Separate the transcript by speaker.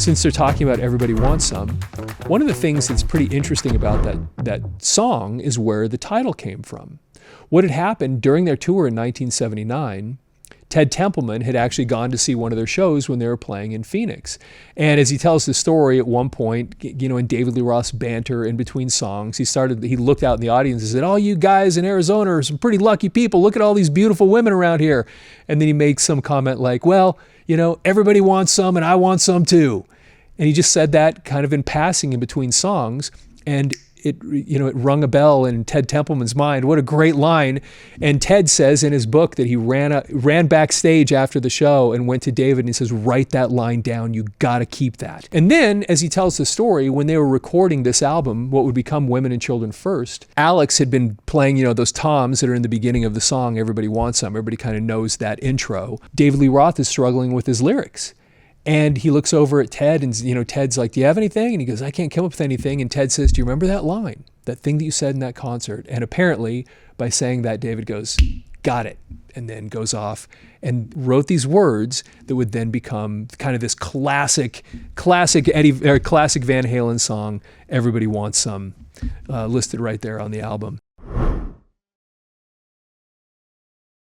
Speaker 1: Since they're talking about Everybody Wants Some, one of the things that's pretty interesting about that song is where the title came from. What had happened during their tour in 1979, Ted Templeman had actually gone to see one of their shows when they were playing in Phoenix. And as he tells the story, at one point, in David Lee Roth's banter in between songs, he looked out in the audience and said, "All you guys in Arizona are some pretty lucky people. Look at all these beautiful women around here." And then he makes some comment like, "Well, everybody wants some and I want some too." And he just said that kind of in passing in between songs. And it rung a bell in Ted Templeman's mind. What a great line. And Ted says in his book that he ran backstage after the show and went to David and he says, "Write that line down. You got to keep that." And then, as he tells the story, when they were recording this album, what would become Women and Children First, Alex had been playing, those toms that are in the beginning of the song, Everybody Wants Some. Everybody kind of knows that intro. David Lee Roth is struggling with his lyrics. And he looks over at Ted and, Ted's like, "Do you have anything?" And he goes, "I can't come up with anything." And Ted says, "Do you remember that line, that thing that you said in that concert?" And apparently by saying that, David goes, "Got it." And then goes off and wrote these words that would then become kind of this classic Van Halen song, Everybody Wants Some, listed right there on the album.